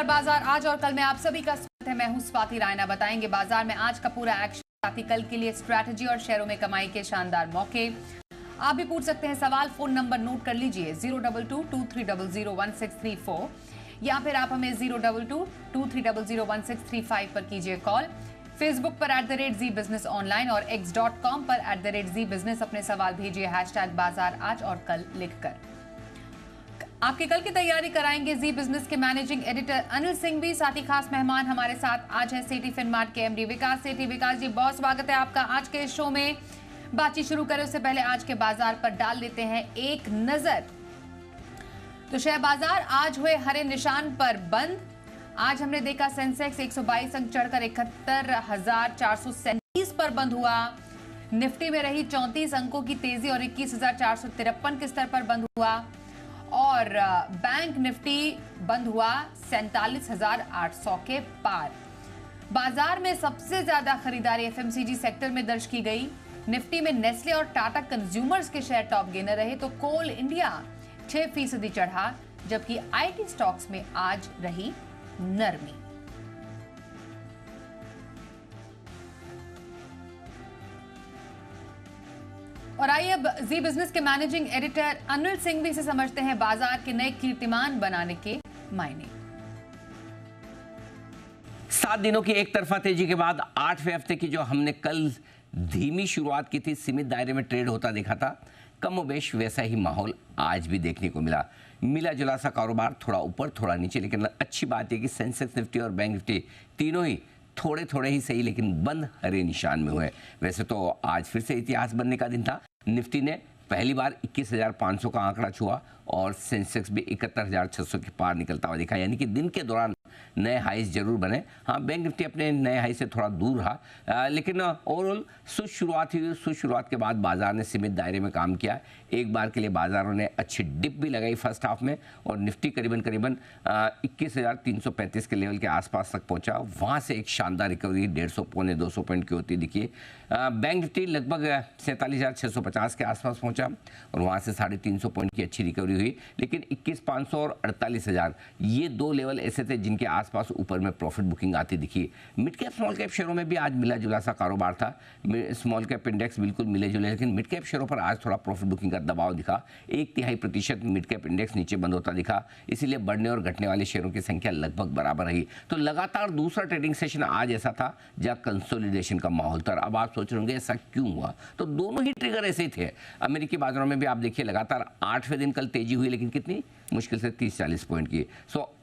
नमस्कार। बाजार आज और कल में आप सभी का स्वागत है। मैं हूं स्वाति रायना। बताएंगे बाजार में आज का पूरा एक्शन, साथ ही कल के लिए स्ट्रैटेजी और शेयरों में कमाई के शानदार मौके। आप भी पूछ सकते हैं सवाल, फोन नंबर नोट कर लीजिए 02223001634 या फिर आप हमें 02223001635 पर कीजिए कॉल। फेसबुक पर @ZEE बिजनेस ऑनलाइन और x.com पर @ZEE बिजनेस अपने सवाल भेजिए #बाजार आज और कल लिखकर। आपकी कल की तैयारी कराएंगे जी बिजनेस के मैनेजिंग एडिटर अनिल सिंह भी, साथ ही खास मेहमान हमारे साथ आज है सेठी फिनमार्ट के एमडी विकास सेठी। विकास जी, बहुत स्वागत है आपका आज के शो में। बातचीत शुरू करें उससे पहले आज के बाजार पर डाल लेते हैं एक नजर। तो शेयर बाजार आज हुए हरे निशान पर बंद। आज हमने देखा सेंसेक्स 122 अंक चढ़कर 71,437 पर बंद हुआ। निफ्टी में रही 34 अंकों की तेजी और 21,453 के स्तर पर बंद हुआ और बैंक निफ्टी बंद हुआ 47,800 के पार। बाजार में सबसे ज्यादा खरीदारी एफएमसीजी सेक्टर में दर्ज की गई। निफ्टी में नेस्ले और टाटा कंज्यूमर्स के शेयर टॉप गेनर रहे तो कोल इंडिया 6% चढ़ा, जबकि आईटी स्टॉक्स में आज रही नरमी। और आइए अब जी बिजनेस के मैनेजिंग एडिटर अनिल सिंह भी से समझते हैं बाजार के नए कीर्तिमान बनाने के मायने। 7 दिनों की एक तरफा तेजी के बाद 8वें हफ्ते की जो हमने कल धीमी शुरुआत की थी, सीमित दायरे में ट्रेड होता देखा था, कमोबेश वैसा ही माहौल आज भी देखने को मिला। मिला जुला सा कारोबार, थोड़ा ऊपर थोड़ा नीचे, लेकिन अच्छी बात है कि सेंसेक्स निफ्टी और बैंक निफ्टी तीनों ही थोड़े थोड़े ही सही लेकिन बंद हरे निशान में हुए। वैसे तो आज फिर से इतिहास बनने का दिन था। निफ्टी ने पहली बार 21,500 का आंकड़ा छुआ और सेंसेक्स भी 71,600 के पार निकलता हुआ दिखा, यानी कि दिन के दौरान नए हाईज जरूर बने। हाँ, बैंक निफ्टी अपने नए हाई से थोड़ा दूर रहा, लेकिन ओवरऑल सुशुरुआत हुई। सुशुरुआत के बाद बाजार ने सीमित दायरे में काम किया। एक बार के लिए बाजारों ने अच्छी डिप भी लगाई फर्स्ट हाफ में और निफ्टी करीबन 21,335 के लेवल के आसपास तक पहुंचा। वहां से एक शानदार रिकवरी 150 पौने 200 पॉइंट की होती दिखी। बैंक निफ्टी लगभग 47,650 के आसपास पहुंचा और वहां से 350 पॉइंट की अच्छी रिकवरी हुई, लेकिन 21,500 और 48,000 ये दो लेवल ऐसे थे जिनके आसपास ऊपर में प्रॉफिट बुकिंग आती दिखी। मिड कैप स्मॉल कैप शेयरों में भी आज मिला जुला सा कारोबार था। स्मॉल कैप इंडेक्स बिल्कुल मिले जुले, लेकिन मिड कैप शेयरों पर आज थोड़ा प्रॉफिट बुकिंग का दबाव दिखा। 1/3% मिड कैप इंडेक्स नीचे बंद होता दिखा, इसीलिए बढ़ने और घटने वाले शेयरों की संख्या लगभग बराबर रही। तो लगातार दूसरा ट्रेडिंग सेशन आज ऐसा था जहां कंसोलिडेशन का माहौल था। अब आप सोच रहे होंगे ऐसा क्यों हुआ, तो दोनों ही ट्रिगर ऐसे ही थे। अमेरिकी बाजारों में भी आप देखिए लगातार 8वें दिन कल तेजी हुई, लेकिन कितनी मुश्किल से 30-40 पॉइंट की।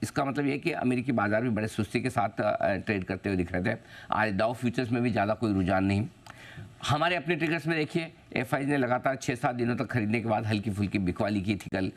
इसका मतलब ये कि अमेरिकी बाजार भी बड़े सुस्ती के साथ ट्रेड करते हुए दिख रहे थे। आज डाउ फ्यूचर्स में भी ज़्यादा कोई रुझान नहीं। हमारे अपने ट्रिगर्स में देखिए, एफआई ने लगातार 6-7 दिनों तक खरीदने के बाद हल्की फुल्की बिकवाली की थी कल,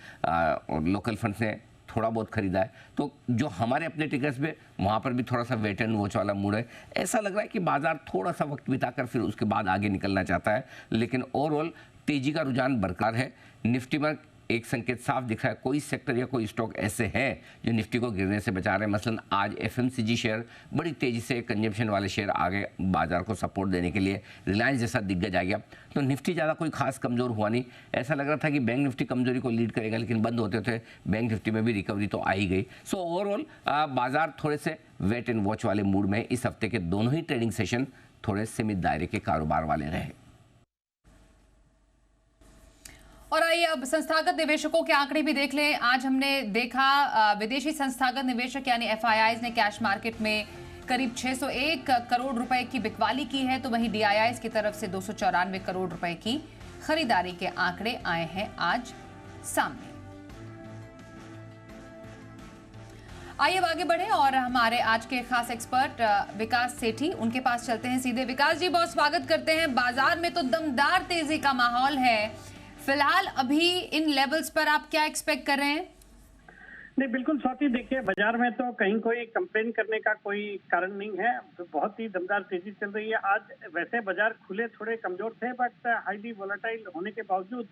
और लोकल फंड्स ने थोड़ा बहुत खरीदा है। तो जो हमारे अपने ट्रिगर्स में, वहाँ पर भी थोड़ा सा वेट एंड वॉच वाला मूड है। ऐसा लग रहा है कि बाजार थोड़ा सा वक्त बिताकर फिर उसके बाद आगे निकलना चाहता है, लेकिन ओवरऑल तेजी का रुझान बरकरार है। निफ्टी में एक संकेत साफ दिख रहा है, कोई सेक्टर या कोई स्टॉक ऐसे हैं जो निफ्टी को गिरने से बचा रहे हैं। मसलन आज एफएमसीजी शेयर बड़ी तेजी से, कंजम्पशन वाले शेयर आगे बाजार को सपोर्ट देने के लिए, रिलायंस जैसा दिग्गज आ गया, तो निफ्टी ज़्यादा कोई खास कमज़ोर हुआ नहीं। ऐसा लग रहा था कि बैंक निफ्टी कमजोरी को लीड करेगा, लेकिन बंद होते थे बैंक निफ्टी में भी रिकवरी तो आ ही गई। सो ओवरऑल बाजार थोड़े से वेट एंड वॉच वाले मूड में। इस हफ्ते के दोनों ही ट्रेडिंग सेशन थोड़े सीमित दायरे के कारोबार वाले रहे। और आइए अब संस्थागत निवेशकों के आंकड़े भी देख लें। आज हमने देखा विदेशी संस्थागत निवेशक यानी एफआईआईज ने कैश मार्केट में करीब 601 करोड़ रुपए की बिकवाली की है, तो वहीं डीआईआईज की तरफ से 294 करोड़ रुपए की खरीदारी के आंकड़े आए हैं आज सामने। आइए अब आगे बढ़े और हमारे आज के खास एक्सपर्ट विकास सेठी, उनके पास चलते हैं सीधे। विकास जी, बहुत स्वागत करते हैं। बाजार में तो दमदार तेजी का माहौल है, फिलहाल अभी इन लेवल्स पर आप क्या एक्सपेक्ट कर रहे हैं? नहीं, बिल्कुल स्वाति, देखिए बाजार में तो कहीं कोई कंप्लेन करने का कोई कारण नहीं है। तो बहुत ही दमदार तेजी चल रही है। आज वैसे बाजार खुले थोड़े कमजोर थे, बट हाईली वोलेटाइल होने के बावजूद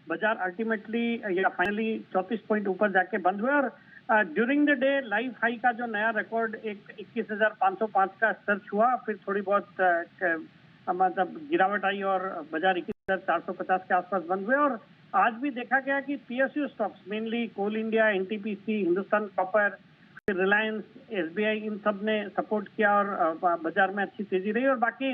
बाजार अल्टीमेटली या फाइनली 34 पॉइंट ऊपर जाके बंद हुए और during the day life high का जो नया रिकॉर्ड 21,505 का स्तर छुआ। फिर थोड़ी बहुत मतलब गिरावट आई और बाजार 21,450 के आसपास बंद हुए। और आज भी देखा गया कि पीएसयू स्टॉक्स, मेनली कोल इंडिया, एनटीपीसी, हिंदुस्तान कॉपर, फिर रिलायंस, एसबीआई, इन सब ने सपोर्ट किया और बाजार में अच्छी तेजी रही। और बाकी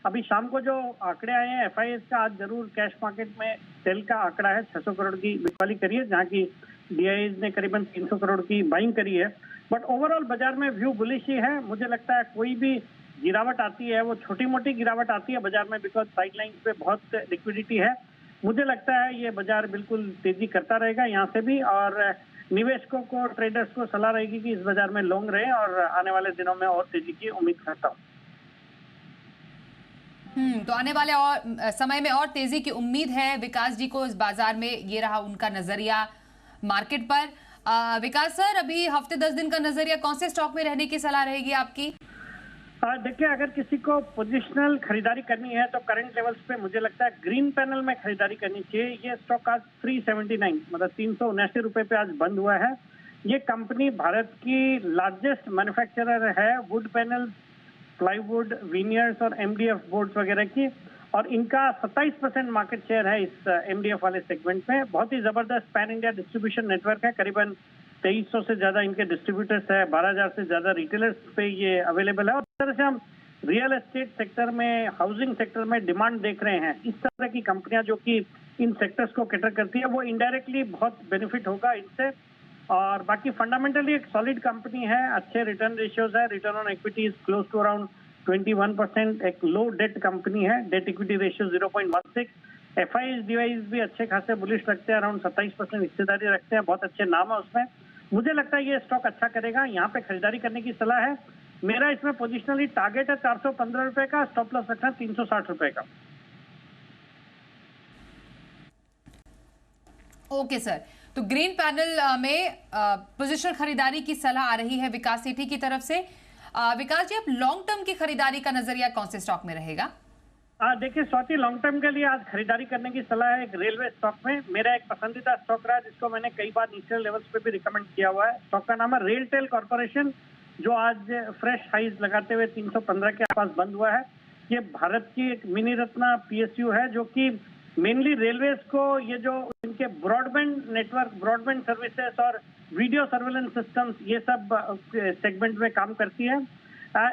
अभी शाम को जो आंकड़े आए हैं एफआईएस का, आज जरूर कैश मार्केट में सेल का आंकड़ा है, 600 करोड़ की बिकवाली करी है, जहाँ की डीआईज ने करीबन 300 करोड़ की बाइंग करी है। बट ओवरऑल बाजार में व्यू बुलिश ही है। मुझे लगता है कोई भी गिरावट आती है वो छोटी मोटी गिरावट आती है बाजार में, बिकॉज साइडलाइन पे बहुत लिक्विडिटी है। मुझे लगता है ये बाजार बिल्कुल तेजी करता रहेगा यहाँ से भी, और निवेशकों को, ट्रेडर्स को सलाह रहेगी कि इस बाजार में लॉन्ग रहे, और आने वाले दिनों में और तेजी की उम्मीद करता हूँ। तो आने वाले और समय में और तेजी की उम्मीद है विकास जी को इस बाजार में, ये रहा उनका नजरिया मार्केट पर। विकास सर, अभी हफ्ते 10 दिन का नजरिया, कौन से स्टॉक में रहने की सलाह रहेगी आपकी? देखिए, अगर किसी को पोजिशनल खरीदारी करनी है तो करंट लेवल्स पे मुझे लगता है ग्रीन पैनल में खरीदारी करनी चाहिए। ये स्टॉक आज 379 मतलब 379 रुपए पे आज बंद हुआ है। ये कंपनी भारत की लार्जेस्ट मैन्युफैक्चरर है वुड पैनल्स, प्लाईवुड, विनियर्स और एमडीएफ बोर्ड्स वगैरह की, और इनका 27% मार्केट शेयर है इस एमडीएफ वाले सेगमेंट में। बहुत ही जबरदस्त पैन इंडिया डिस्ट्रीब्यूशन नेटवर्क है, करीबन 2300 से ज्यादा इनके डिस्ट्रीब्यूटर्स है, 12,000 से ज्यादा रिटेलर्स पे ये अवेलेबल है। और इस तरह से हम रियल एस्टेट सेक्टर में, हाउसिंग सेक्टर में डिमांड देख रहे हैं। इस तरह की कंपनियां जो कि इन सेक्टर्स को कैटर करती है, वो इनडायरेक्टली बहुत बेनिफिट होगा इनसे। और बाकी फंडामेंटली एक सॉलिड कंपनी है, अच्छे रिटर्न रेशियोज है, return on equity is close to around 21%, एक लो डेट कंपनी है, debt equity ratio 0.16। FIIs DIIs भी अच्छे खासे बुलिश रखते हैं, अराउंड 27% हिस्सेदारी रखते हैं, बहुत अच्छे नाम है उसमें। मुझे लगता है ये स्टॉक अच्छा करेगा, यहाँ पे खरीदारी करने की सलाह है। मेरा इसमें पोजिशनली टारगेट है 415 रुपए का, स्टॉप लॉस रखना 360 रुपए का। ओके सर, तो ग्रीन पैनल में पोजिशनल खरीदारी की सलाह आ रही है विकास सेठी की तरफ से। विकास जी, अब लॉन्ग टर्म की खरीदारी का नजरिया कौन से स्टॉक में रहेगा? देखिए स्वाति, लॉन्ग टर्म के लिए आज खरीदारी करने की सलाह है एक रेलवे स्टॉक में। मेरा एक पसंदीदा स्टॉक रहा है, जिसको मैंने कई बार नीचे लेवल्स पे भी रिकमेंड किया हुआ है। स्टॉक का नाम है रेलटेल कॉर्पोरेशन, जो आज फ्रेश हाइज लगाते हुए 315 के आसपास बंद हुआ है। ये भारत की एक मिनी रत्ना पीएसयू है, जो कि मेनली रेलवेज को ये जो इनके ब्रॉडबैंड नेटवर्क, ब्रॉडबैंड सर्विसेज और वीडियो सर्वेलेंस सिस्टम्स, ये सब सेगमेंट में काम करती है।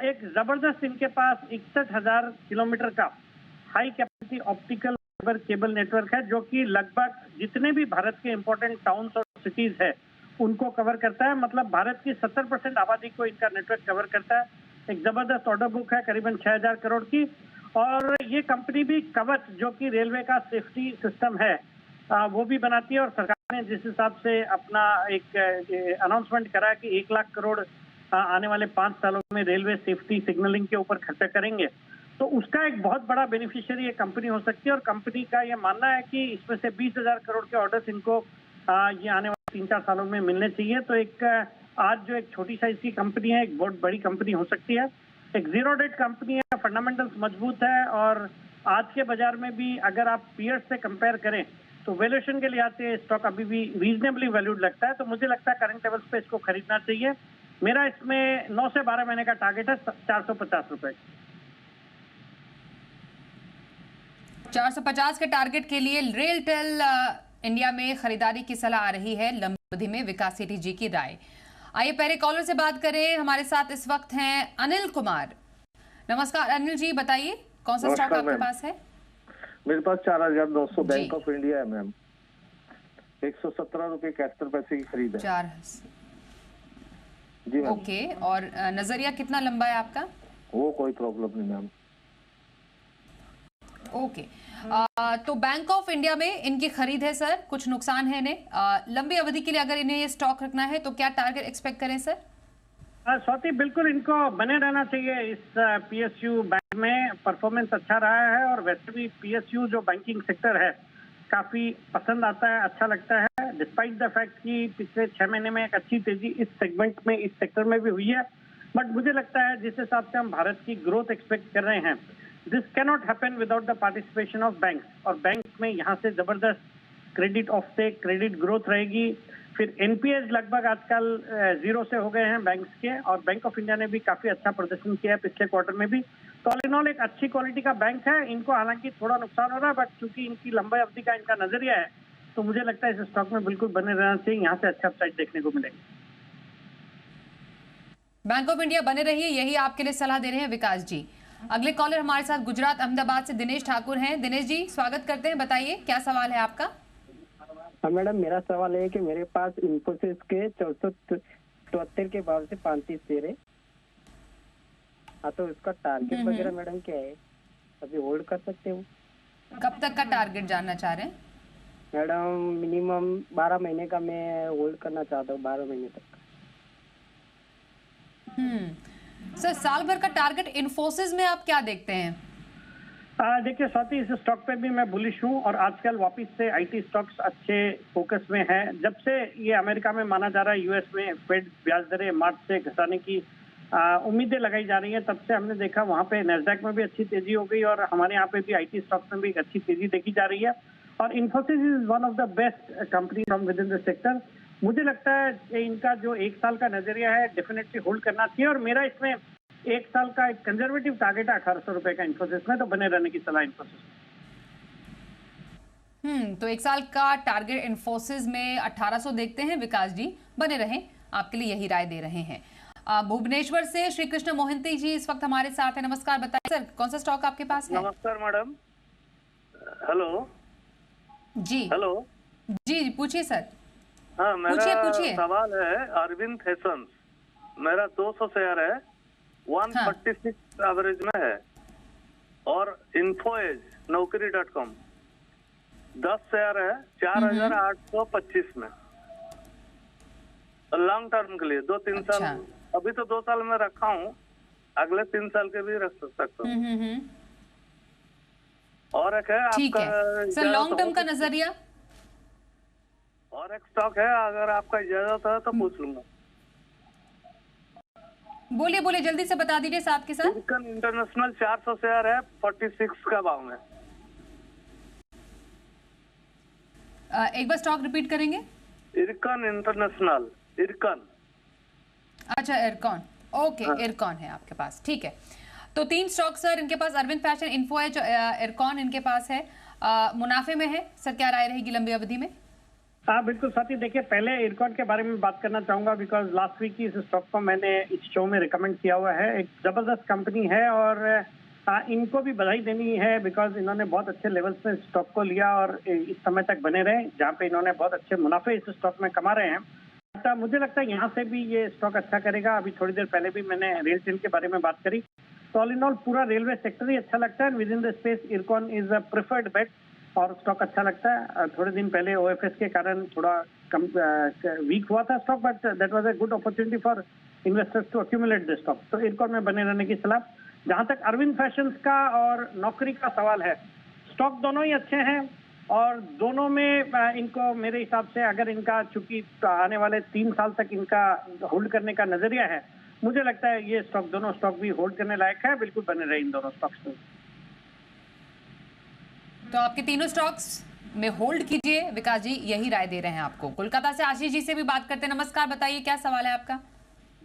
एक जबरदस्त इनके पास 61,000 किलोमीटर का high capacity optical fibre cable network है, जो कि लगभग जितने भी भारत के इंपॉर्टेंट टाउन्स और सिटीज है उनको कवर करता है। मतलब भारत की 70% आबादी को इनका नेटवर्क कवर करता है। एक जबरदस्त ऑर्डर बुक है करीबन 6,000 करोड़ की। और ये कंपनी भी कवच, जो कि रेलवे का सेफ्टी सिस्टम है, वो भी बनाती है। और सरकार ने जिस हिसाब से अपना एक अनाउंसमेंट करा है कि 1 लाख करोड़ आने वाले 5 सालों में रेलवे सेफ्टी सिग्नलिंग के ऊपर खर्चा करेंगे, तो उसका एक बहुत बड़ा बेनिफिशियरी ये कंपनी हो सकती है। और कंपनी का ये मानना है कि इसमें से 20,000 करोड़ के ऑर्डर्स इनको ये आने वाले 3-4 सालों में मिलने चाहिए। तो एक आज जो एक छोटी साइज की कंपनी है, एक बहुत बड़ी कंपनी हो सकती है। एक जीरो डेट कंपनी है, फंडामेंटल्स मजबूत है, और आज के बाजार में भी अगर आप पीयर्स से कंपेयर करें तो वैल्यूएशन के लिहाज से स्टॉक अभी भी रीजनेबली वैल्यूड लगता है। तो मुझे लगता है करंट लेवल्स पे इसको खरीदना चाहिए। मेरा इसमें 9 से 12 महीने का टारगेट है 450 रुपए। 450 के टारगेट के लिए रेलटेल इंडिया में खरीदारी की सलाह आ रही है लंबी अवधि में। विकास सेठी जी की राय। आइए पहले कॉलर से बात करें। हमारे साथ इस वक्त हैं अनिल कुमार। नमस्कार अनिल जी, बताइए कौन सा स्टॉक आपके पास है? मेरे पास 4,900 बैंक ऑफ इंडिया है मैम, 117 रुपए 71 पैसे की खरीद है। 4 जी मैम। ओके, और नजरिया कितना लंबा है आपका? वो कोई प्रॉब्लम नहीं मैम। ओके, तो बैंक ऑफ इंडिया में इनकी खरीद है सर, कुछ नुकसान है इन्हें। लंबी अवधि के लिए अगर इन्हें ये स्टॉक रखना है तो क्या टारगेट एक्सपेक्ट करें सर? स्वाति, बिल्कुल इनको बने रहना चाहिए इस पीएसयू बैंक में। परफॉर्मेंस अच्छा रहा है, और वैसे भी पीएसयू जो बैंकिंग सेक्टर है काफी पसंद आता है, अच्छा लगता है, डिस्पाइट द फैक्ट कि पिछले 6 महीने में एक अच्छी तेजी इस सेगमेंट में, इस सेक्टर में भी हुई है। बट मुझे लगता है जिस हिसाब से हम भारत की ग्रोथ एक्सपेक्ट कर रहे हैं, this cannot happen without the participation of banks. और बैंक में यहाँ से जबरदस्त क्रेडिट ऑफटेक, क्रेडिट ग्रोथ रहेगी। फिर एनपीएस लगभग आजकल 0 से हो गए हैं बैंक्स के, और बैंक ऑफ इंडिया ने भी काफी अच्छा प्रदर्शन किया है पिछले क्वार्टर में भी। तो ऑल इन ऑल एक अच्छी क्वालिटी का बैंक है। इनको हालांकि थोड़ा नुकसान हो रहा है, बट चूंकि इनकी लंबी अवधि का इनका नजरिया है, तो मुझे लगता है इस स्टॉक में बिल्कुल बने रहना चाहिए। यहाँ से अच्छा अपसाइड देखने को मिलेगा। बैंक ऑफ इंडिया बने रहिए, यही आपके लिए सलाह दे रहे हैं विकास जी। अगले कॉलर हमारे साथ गुजरात अहमदाबाद से दिनेश ठाकुर हैं। दिनेश जी स्वागत करते हैं, बताइए क्या सवाल है आपका। हाँ मैडम, मेरा सवाल है कि मेरे पास इन्फोसिस के 474 के भाव से 35 शेयर है। हाँ तो इसका टारगेट वगैरह मैडम क्या है, अभी होल्ड कर सकते हो? कब तक का टारगेट जानना चाह रहे हैं? मैडम मिनिमम 12 महीने का मैं होल्ड करना चाहता हूँ, 12 महीने तक। सर साल भर का टारगेट इन्फोसिस में आप क्या देखते हैं? देखिए स्वाति, इस स्टॉक पे भी मैं बुलिश हूँ और आजकल वापस से आईटी स्टॉक्स अच्छे फोकस में है। जब से ये अमेरिका में माना जा रहा है यूएस में फेड ब्याज दरें मार्च से घटाने की उम्मीदें लगाई जा रही हैं, तब से हमने देखा वहाँ पे नैस्डैक में भी अच्छी तेजी हो गई और हमारे यहाँ पे भी आईटी स्टॉक्स में भी एक अच्छी तेजी देखी जा रही है। और Infosys is one of the best company from with in the sector. मुझे लगता है कि इनका जो एक साल का नजरिया है डेफिनेटली होल्ड करना चाहिए और मेरा इसमें एक साल का एक कंजर्वेटिव टारगेट है 1800 रुपए का इन्फोसिस में, तो बने रहने की सलाह इन्फोसिस में। तो एक साल का टारगेट इन्फोसिस में 1800 देखते हैं विकास जी, बने रहें, आपके लिए यही राय दे रहे हैं। भुवनेश्वर से श्री कृष्ण मोहंती जी इस वक्त हमारे साथ है। नमस्कार, बताइए सर कौन सा स्टॉक आपके पास है? नमस्कार मैडम। हेलो जी हेलो जी पूछिए सर। हाँ, मेरा पूछिए। सवाल है अरविंद फैशंस, मेरा 200 शेयर है, 146 एवरेज में है, और इन्फोएज नौकरी.com 10 शेयर है, 4825 में, लॉन्ग टर्म के लिए 2-3 साल। अभी तो 2 साल में रखा हूँ, अगले 3 साल के भी रख सकता हूँ। और एक है आपका सर लॉन्ग टर्म का नजरिया। और एक स्टॉक है, अगर आपका इजाजत है तो पूछ लूंगा। बोलिए बोलिए जल्दी से बता दीजिए साथ के साथ। इरकन इंटरनेशनल 400 शेयर है, 46 का भाव में। एक बार स्टॉक रिपीट करेंगे? इरकन इंटरनेशनल, इरकन। अच्छा इरकॉन, ओके इरकॉन है आपके पास, ठीक है। तो 3 स्टॉक सर इनके पास, अरविंद फैशन, इन्फोएज, इरकॉन इनके पास है। मुनाफे में है सर, क्या राय रहेगी लंबी अवधि में? हाँ बिल्कुल साथी, देखिए पहले इरकॉन के बारे में बात करना चाहूंगा बिकॉज लास्ट वीक ही इस स्टॉक को मैंने इस शो में रिकमेंड किया हुआ है। एक जबरदस्त कंपनी है और इनको भी बधाई देनी है बिकॉज इन्होंने बहुत अच्छे लेवल से स्टॉक को लिया और इस समय तक बने रहे, जहाँ पे इन्होंने बहुत अच्छे मुनाफे इस स्टॉक में कमा रहे हैं। तो मुझे लगता है यहाँ से भी ये स्टॉक अच्छा करेगा। अभी थोड़ी देर पहले भी मैंने रेल टेल के बारे में बात करी, तो ऑल इन ऑल पूरा रेलवे सेक्टर ही अच्छा लगता है। Within the space IRCON is a preferred bet और स्टॉक अच्छा लगता है। थोड़े दिन पहले ओएफएस के कारण थोड़ा कम वीक हुआ था stock, but that was a good opportunity for investors to accumulate the stock. तो इरकॉन में बने रहने की सलाह। जहां तक अरविंद फैशंस का और नौकरी का सवाल है, स्टॉक दोनों ही अच्छे हैं और दोनों में इनको मेरे हिसाब से अगर इनका चूंकि आने वाले 3 साल तक इनका होल्ड करने का नजरिया है, मुझे लगता है ये स्टॉक, दोनों स्टॉक भी होल्ड करने लायक है। बिल्कुल बने रहे इन दोनों स्टॉक्स में। तो आपके तीनों स्टॉक्स में होल्ड कीजिए, विकास जी यही राय दे रहे हैं आपको। कोलकाता से आशीष जी से भी बात करते हैं। नमस्कार, बताइए क्या सवाल है आपका?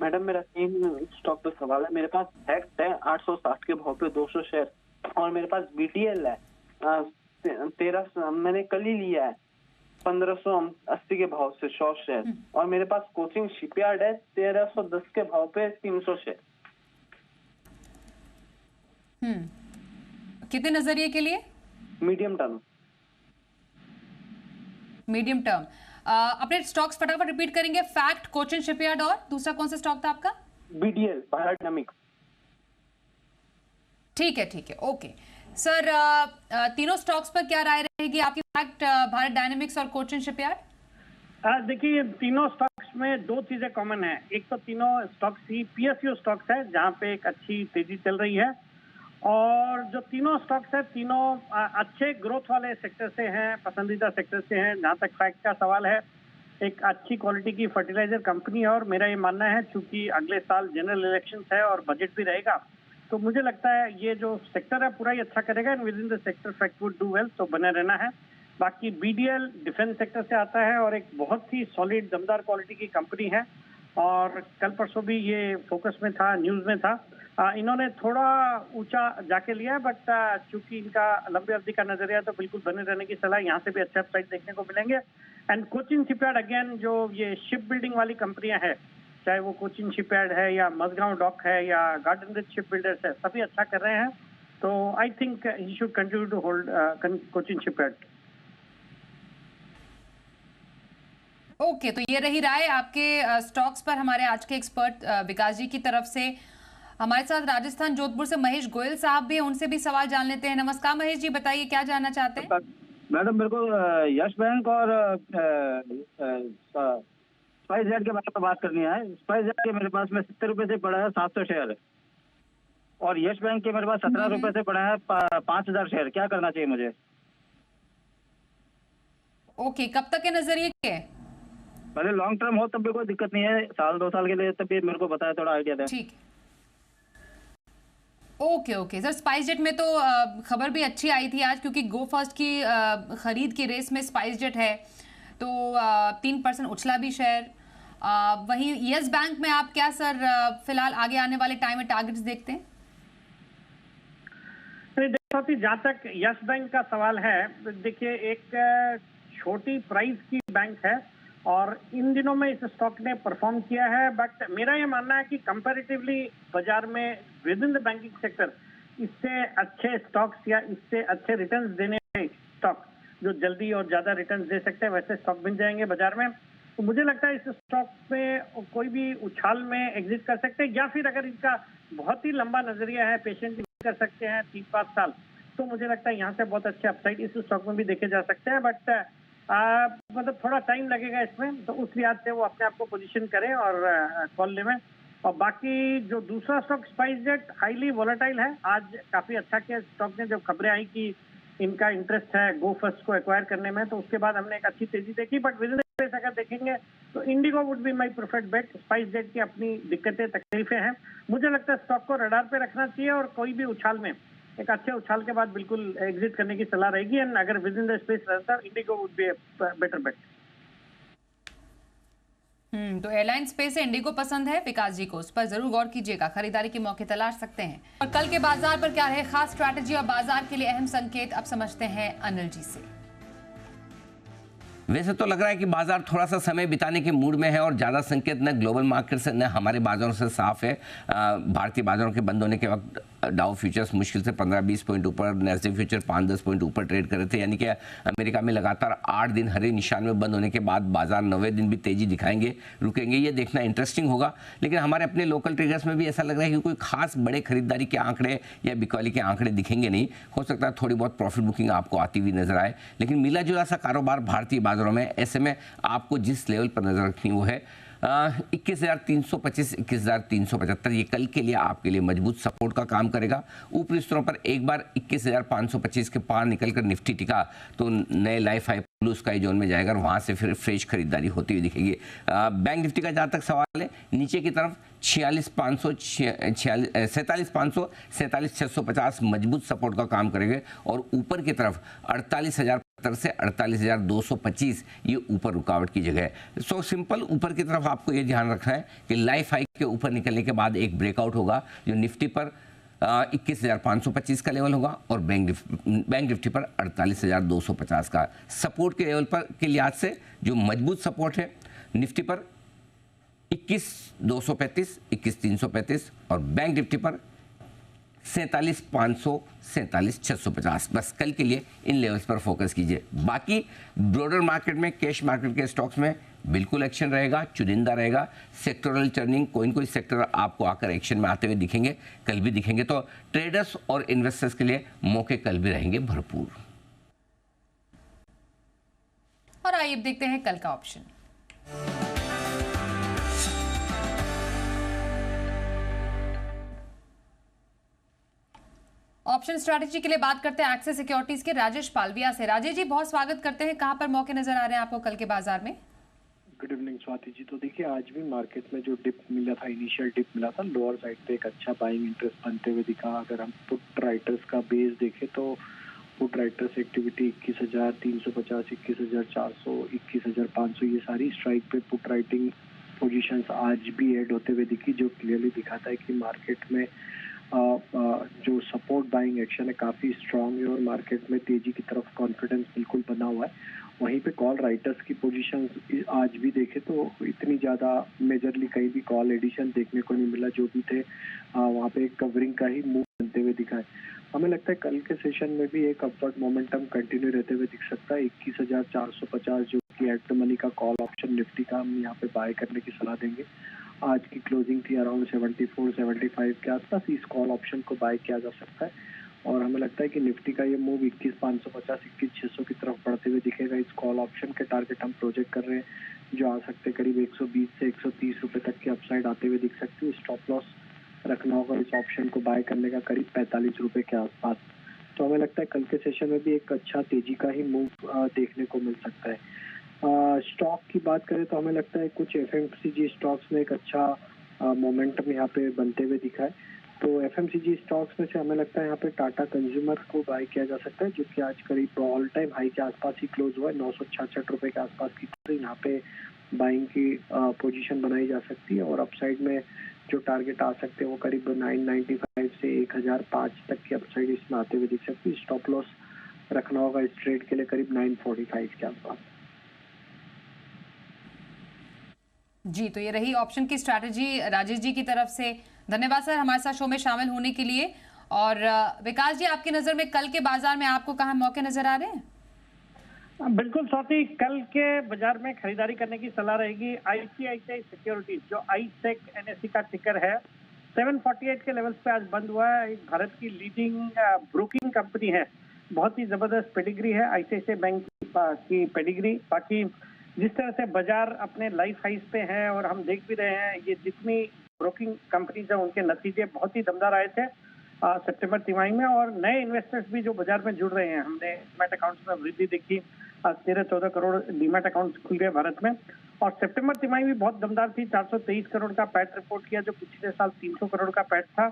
मैडम मेरा 3 स्टॉक पे सवाल है। मेरे पास एक्ट है 860 के भाव पे 200 शेयर, और मेरे पास बीटीएल है 13, मैंने कल ही लिया है 1580 के भाव से 100 शेयर, और मेरे पास कोचिंग शिपयार्ड है 1310 के भाव पे 300 शेयर। कितने नजरिए के लिए? Medium term. Medium term. अपने स्टॉक्स फटाफट रिपीट करेंगे। फैक्ट, कोचिन शिपयार्ड, और दूसरा कौन सा स्टॉक था आपका? BDL, Bharat dynamics. ठीक है ओके सर। तीनों स्टॉक्स पर क्या राय रहेगी आपकी? फैक्ट, भारत डायनामिक्स और कोचिन शिपयार्ड। देखिए ये तीनों स्टॉक्स में 2 चीजें कॉमन है। एक तो तीनों स्टॉक्स ही पीएसयू स्टॉक्स है जहां पे एक अच्छी तेजी चल रही है, और जो तीनों स्टॉक्स है तीनों अच्छे ग्रोथ वाले सेक्टर से हैं, पसंदीदा सेक्टर से हैं। जहां तक फैक्ट का सवाल है, एक अच्छी क्वालिटी की फर्टिलाइजर कंपनी है और मेरा ये मानना है चूंकि अगले साल जनरल इलेक्शंस है और बजट भी रहेगा, तो मुझे लगता है ये जो सेक्टर है पूरा ही अच्छा करेगा। And with in the sector fact would do well, तो बने रहना है। बाकी बीडीएल डिफेंस सेक्टर से आता है और एक बहुत ही सॉलिड दमदार क्वालिटी की कंपनी है, और कल परसों भी ये फोकस में था, न्यूज में था। इन्होंने थोड़ा ऊंचा जाके लिया है, बट चूंकि इनका लंबी अवधि का नजरिया, तो बिल्कुल बने रहने की सलाह। यहाँ से भी अच्छा अपसाइड देखने को मिलेंगे। एंड कोचिन शिपयार्ड अगेन, जो ये शिप बिल्डिंग वाली कंपनियां हैं, चाहे वो कोचिन शिपयार्ड है या मजगांव डॉक है या गार्डन रिच शिप बिल्डर्स है, सभी अच्छा कर रहे हैं। तो I think he should continue to hold Cochin shipyard. Okay, तो ये रही राय आपके स्टॉक्स पर हमारे आज के एक्सपर्ट विकास जी की तरफ से। हमारे साथ राजस्थान जोधपुर से महेश गोयल साहब भी हैं, उनसे भी सवाल जान लेते हैं। नमस्कार महेश जी, बताइए क्या जानना चाहते हैं। मैडम, मेरे को यस बैंक और स्पाइस जेट के बारे में बात करनी है। स्पाइस जेट के मेरे पास में 70 रुपए से पड़ा है 700 शेयर, और यस बैंक के मेरे पास 17 रुपए से पड़ा है 5000 शेयर। क्या करना चाहिए मुझे? ओके, कब तक के नजरिए के? पहले लॉन्ग टर्म हो तब भी कोई दिक्कत नहीं है, साल 2 साल के लिए तब भी मेरे को बताया, थोड़ा आइडिया दें। ठीक, okay okay sir. Spice jet में तो खबर भी अच्छी आई थी आज, क्योंकि गो फर्स्ट की खरीद की रेस में स्पाइस जेट है, तो 3% उछला भी शेयर। वहीं यस बैंक में आप क्या सर फिलहाल आगे आने वाले टाइम में टारगेट्स देखते हैं? जहाँ तक यस बैंक का सवाल है, देखिए एक छोटी प्राइस की बैंक है और इन दिनों में इस स्टॉक ने परफॉर्म किया है। बट मेरा ये मानना है कि कंपैरेटिवली बाजार में with in the banking sector इससे अच्छे स्टॉक्स या इससे अच्छे रिटर्न्स देने वाले स्टॉक जो जल्दी और ज्यादा रिटर्न्स दे सकते हैं, वैसे स्टॉक मिल जाएंगे बाजार में। तो मुझे लगता है इस स्टॉक में कोई भी उछाल में एग्जिट कर सकते हैं, या फिर अगर इनका बहुत ही लंबा नजरिया है, पेशेंटली कर सकते हैं 3-5 साल, तो मुझे लगता है यहाँ से बहुत अच्छे अपसाइड इस स्टॉक में भी देखे जा सकते हैं। बट मतलब थोड़ा टाइम लगेगा इसमें, तो उस लिहाज से वो अपने आप को पोजीशन करें और कॉल लें। और बाकी जो दूसरा stock spice jet highly volatile है, आज काफी अच्छा किया स्टॉक ने। जब खबरें आई कि इनका इंटरेस्ट है गो फर्स्ट को एक्वायर करने में, तो उसके बाद हमने एक अच्छी तेजी देखी। बट विद इन स्पेस अगर देखेंगे तो IndiGo would be my preferred bet. SpiceJet की अपनी दिक्कतें तकलीफें हैं, मुझे लगता है स्टॉक को रडार पे रखना चाहिए और कोई भी उछाल में, एक अच्छे उछाल के बाद बिल्कुल एग्जिट करने की सलाह रहेगी। एंड अगर विद इन द स्पेस रहता है, इंडिगो वुड बी बेटर बेट। तो एयरलाइन स्पेस से इंडिगो पसंद है विकास जी को, उस पर जरूर गौर कीजिएगा, खरीदारी के मौके तलाश सकते हैं। और कल के बाजार पर क्या रहे खास स्ट्रैटेजी और बाजार के लिए अहम संकेत, अब समझते हैं अनिल जी से। वैसे तो लग रहा है कि बाजार थोड़ा सा समय बिताने के मूड में है और ज़्यादा संकेत न ग्लोबल मार्केट से न हमारे बाजारों से साफ है। भारतीय बाजारों के बंद होने के वक्त डाउ फ्यूचर्स मुश्किल से 15-20 पॉइंट ऊपर, नैस्डैक फ्यूचर 5-10 पॉइंट ऊपर ट्रेड कर रहे थे। यानी कि अमेरिका में लगातार 8 दिन हरे निशान में बंद होने के बाद बाजार 9वें दिन भी तेजी दिखाएंगे, रुकेंगे, ये देखना इंटरेस्टिंग होगा। लेकिन हमारे अपने लोकल ट्रेडर्स में भी ऐसा लग रहा है कि कोई खास बड़े खरीदारी के आंकड़े या बिकवाली के आंकड़े दिखेंगे नहीं। हो सकता है थोड़ी बहुत प्रॉफिट बुकिंग आपको आती हुई नजर आए, लेकिन मिला जुला सा कारोबार भारतीय बाजारों में। ऐसे में आपको जिस लेवल पर नजर रखनी वो है 21,325, 21,375। ये कल के लिए आपके लिए मजबूत सपोर्ट का काम करेगा। ऊपरी स्तरों पर एक बार 21,525 के पार निकलकर निफ्टी टिका तो नए life high blue sky zone में जाएगा और वहां से फिर फ्रेश खरीदारी होती हुई दिखेगी। बैंक निफ्टी का जहां तक सवाल है, नीचे की तरफ 46,500, 47,500, 47,650 मजबूत सपोर्ट का काम करेंगे और ऊपर की तरफ 48,070 से 48,225 ये ऊपर रुकावट की जगह है। सो सिंपल, ऊपर की तरफ आपको ये ध्यान रखना है कि लाइफ हाई के ऊपर निकलने के बाद एक ब्रेकआउट होगा जो निफ्टी पर 21,525 का लेवल होगा और बैंक निफ्टी पर 48,250 का। सपोर्ट के लेवल पर के लिहाज से जो मजबूत सपोर्ट है निफ्टी पर 21,235, 21,335 और बैंक निफ्टी पर 47,500, 47,650। बस कल के लिए इन लेवल्स पर फोकस कीजिए। बाकी ब्रॉडर मार्केट में, कैश मार्केट के स्टॉक्स में बिल्कुल एक्शन रहेगा, चुनिंदा रहेगा। सेक्टरल टर्निंग, कोई सेक्टर आपको आकर एक्शन में आते हुए दिखेंगे, कल भी दिखेंगे। तो ट्रेडर्स और इन्वेस्टर्स के लिए मौके कल भी रहेंगे भरपूर। और आइए देखते हैं कल का ऑप्शन। ऑप्शन स्ट्रैटेजी के लिए बात करते हैं एक्सिस सिक्योरिटीज के राजेश पालविया से। राजेश जी, बहुत स्वागत करते हैं। कहां पर मौके नजर आ रहे हैं आपको कल के बाजार में? Good evening Swati ji. तो देखिए, आज भी मार्केट में जो डिप मिला था, इनिशियल डिप मिला था, लोअर साइड पे एक अच्छा बाइंग इंटरेस्ट बनते हुए दिखा। अगर हम पुट राइटर्स का बेस देखें तो पुट राइटर्स एक्टिविटी 21,350, 21,400, 21,500 ये सारी स्ट्राइक पे पुट राइटिंग पोजीशंस आज भी ऐड होते हुए दिखी, जो क्लियरली दिखाता है कि मार्केट में जो सपोर्ट बाइंग एक्शन है काफ़ी स्ट्रांग है और मार्केट में तेजी की तरफ कॉन्फिडेंस बिल्कुल बना हुआ है। वहीं पे कॉल राइटर्स की पोजीशंस आज भी देखे तो इतनी ज़्यादा मेजरली कहीं भी कॉल एडिशन देखने को नहीं मिला। जो भी थे वहाँ पे एक कवरिंग का ही मूव बनते हुए दिखा है। हमें लगता है कल के सेशन में भी एक अपवर्ड मोमेंटम कंटिन्यू रहते हुए दिख सकता है। 21,450 जो कि एट द मनी का कॉल ऑप्शन निफ्टी का हम यहाँ पे बाय करने की सलाह देंगे। आज की क्लोजिंग थी अराउंड 74-75 के आसपास। इस कॉल ऑप्शन को बाय किया जा सकता है और हमें लगता है कि निफ्टी का ये मूव 21,550 21,600 की तरफ बढ़ते हुए दिखेगा। इस कॉल ऑप्शन के टारगेट हम प्रोजेक्ट कर रहे हैं जो आ सकते करीब 120 से 130 रुपए तक की अपसाइड आते हुए दिख सकती है। स्टॉप लॉस रखना होगा इस ऑप्शन को बाय करने का करीब 45 रुपए के आसपास। तो हमें लगता है कल के सेशन में भी एक अच्छा तेजी का ही मूव देखने को मिल सकता है। स्टॉक की बात करें तो हमें लगता है कुछ एफएमसीजी स्टॉक्स में एक अच्छा मोमेंटम यहाँ पे बनते हुए दिखा है। तो एफएमसीजी स्टॉक्स में से हमें लगता है यहाँ पे टाटा कंज्यूमर को बाय किया जा सकता है जो कि आज करीब ऑल टाइम हाई के आसपास ही क्लोज हुआ है। 966 रुपए के आसपास की तो यहाँ पे बाइंग की पोजीशन बनाई जा सकती है और अपसाइड में जो टारगेट आ सकते हैं वो करीब 995 से 1005 तक की अपसाइड इसमें आते हुए दिख सकती है। स्टॉप लॉस रखना होगा इस ट्रेड के लिए करीब 945 के आसपास। जी, तो ये रही ऑप्शन की स्ट्रैटेजी राजेश जी की तरफ से। धन्यवाद सर हमारे साथ शो में शामिल होने के लिए। और विकास जी, आपकी नजर में कल के बाजार में आपको कहाँ मौके नजर आ रहे हैं? बिल्कुल स्वाति, कल के बाजार में खरीदारी करने की सलाह रहेगी। आईसीआईसीआई सिक्योरिटीज जो आईसेक एनएसई का टिकर है 748 के लेवल्स पे आज बंद हुआ है। एक भारत की लीडिंग ब्रोकिंग कंपनी है, बहुत ही जबरदस्त पेडिग्री है आईसीआईसीआई बैंक की पेडिग्री। बाकी जिस तरह से बाजार अपने लाइफ हाइस पे है और हम देख भी रहे हैं ये जितनी ब्रोकिंग कंपनीज है उनके नतीजे बहुत ही दमदार आए थे सितंबर तिमाही में और नए इन्वेस्टर्स भी जो बाजार में जुड़ रहे हैं। हमने डीमैट अकाउंट्स में वृद्धि देखी, 13-14 करोड़ डीमैट अकाउंट्स खुल गए भारत में और सितंबर तिमाही भी बहुत दमदार थी। 423 करोड़ का पैट रिपोर्ट किया जो पिछले साल 300 करोड़ का पैट था।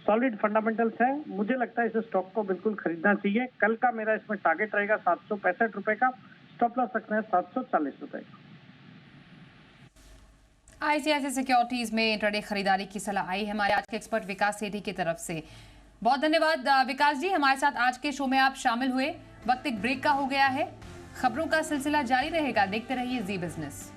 सॉलिड फंडामेंटल्स है, मुझे लगता है इस स्टॉक को बिल्कुल खरीदना चाहिए। कल का मेरा इसमें टारगेट रहेगा 765 रुपए का, स्टॉप लॉस रखना है 740 रुपए का। आईसीआईसीआई सिक्योरिटीज में इंट्राडे खरीदारी की सलाह आई है हमारे आज के एक्सपर्ट विकास सेठी की तरफ से। बहुत धन्यवाद विकास जी, हमारे साथ आज के शो में आप शामिल हुए। वक्त एक ब्रेक का हो गया है, खबरों का सिलसिला जारी रहेगा, देखते रहिए जी बिजनेस।